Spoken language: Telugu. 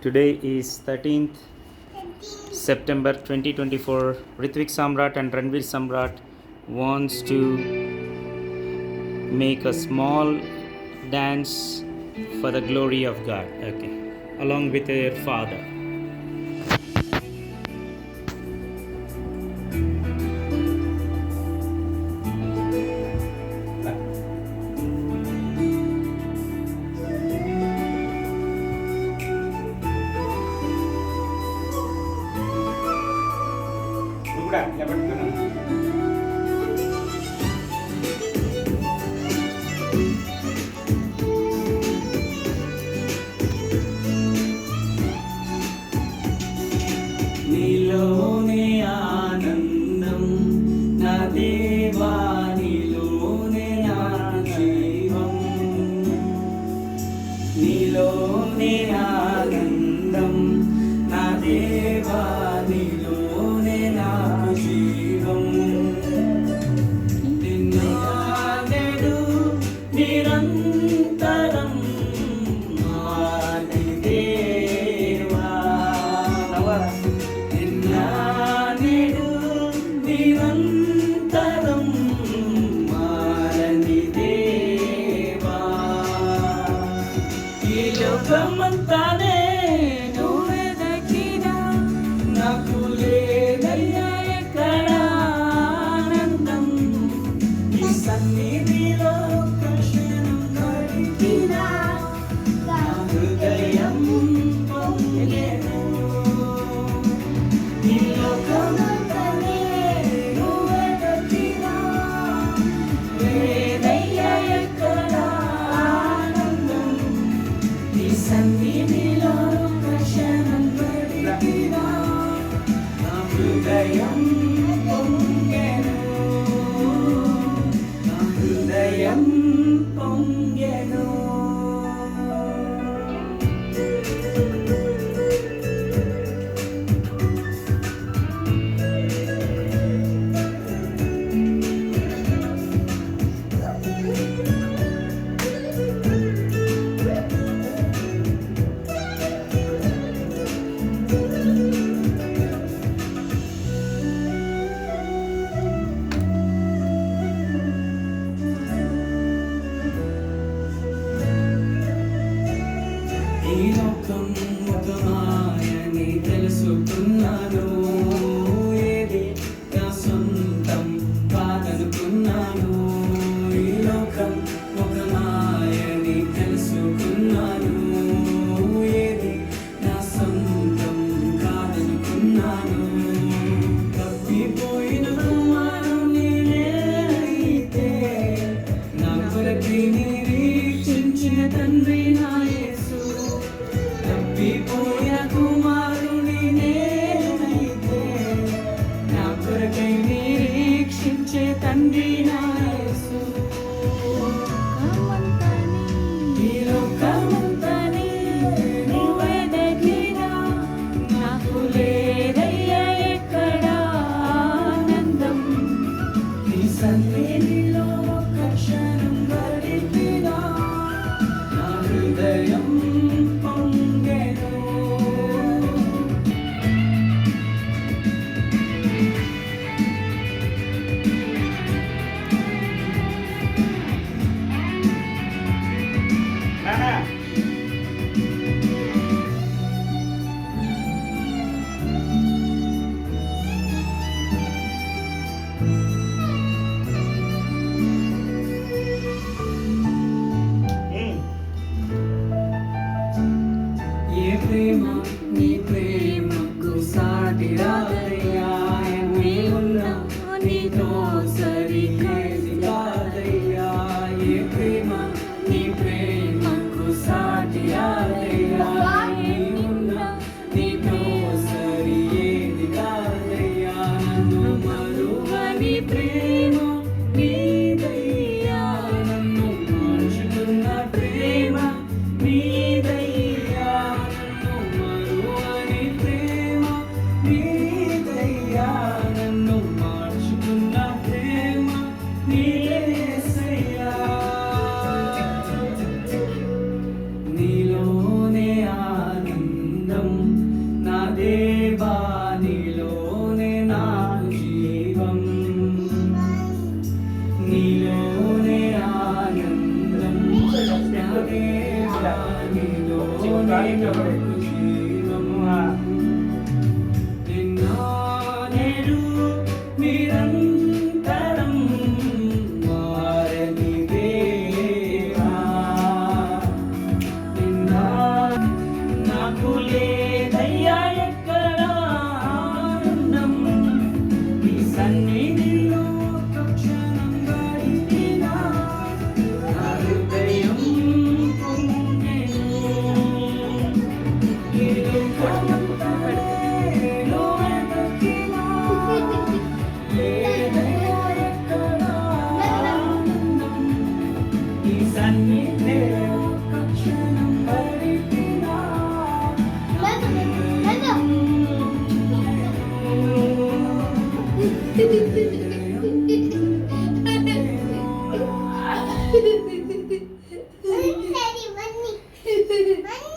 Today is 13th September 2024. Ritvik Samrat and Ranveer Samrat wants to make a small dance for the glory of God. Okay, along with their father. నీలోనే ఆనందం నా దేవా, నీలోనే నా జీవం, నీలోనే ఆనందం నా దేవా, నీలోనే నా జీవం. నిన్నడు నిరంతరం మాని దేవా, నిన్నడు నిరంతరం మారని దేవా. ఈ లోకమంతానే నువ్వే దక్కినా, నాకు లేదయ్యా ఎక్కడ ఆనందం. ఈ సన్నిధిలో క్షణం గడిపినా నా హృదయం పొంగెను. ఈ లోకమంతానే నువ్వే దక్కినా, లేదయ్యా ఎక్కడ ఆనందం. ఈ సన్నిధిలో క్షణం గడిపినా నా హృదయం పొంగెను, నా హృదయం పొంగెను. ఈ లోకం ఒక మాయని తెలుసుకున్నాను, ఏది నా సొంతం కాదనుకున్నాను. ఈ లోకం ఒక మాయని తెలుసుకున్నాను, ఏది నా సొంతం కాదనుకున్నాను. తప్పిపోయిన కుమారుని నేనైతే, నా కొరకై నిరీక్షించిన తండ్రి నా యేసు. తప్పిపోయిన కుమారుని నేనైతే, నా కొరకై నిరీక్షించే తండ్రి నా యేసు. ఈ లోకమంతానే నువ్వే దక్కినా, నాకు లేదయ్యా ఎక్కడ ఆనందం. నీ సన్నిధిలో ఒక్క క్షణం గడిపినా నా హృదయం పొంగెను. ఏ ప్రేమ నీ ప్రేమకు సాటి రాదయ్యా, నీ ఉన్న నీతో సరికేది కాదయ్యా. ఏ ప్రేమ నీ ప్రేమకు సాటి రాదయ్యా, నీ ఉన్న నీతో సరి ఏది కాదయ్యా. నన్ను మరువని ప్రేమ నీదయ్యా, నన్ను మార్చుతున్న ప్రేమ నీదయ్యా. నన్ను మరువని ఆనందం నా దేవా నీలోనే నా జీవం నీలోనే ఆనందం నా దేవా నీలోనే నా జీవం నిన్నా నేడు నిరంతరం మారని దేవా నిన్నా నాకు లేదయ్యా ఎక్కడ ఆనందం నీ సన్నిధిలో ఒక్క క్షణం గడిపినా నా హృదయం పొంగెను ఈ లోకమంతా నేను వెతికినా లేదయ్యా ఎక్కడ ఆనందం నీ సన్నిధిలో ఒక్క క్షణం గడిపినా Daddy, money.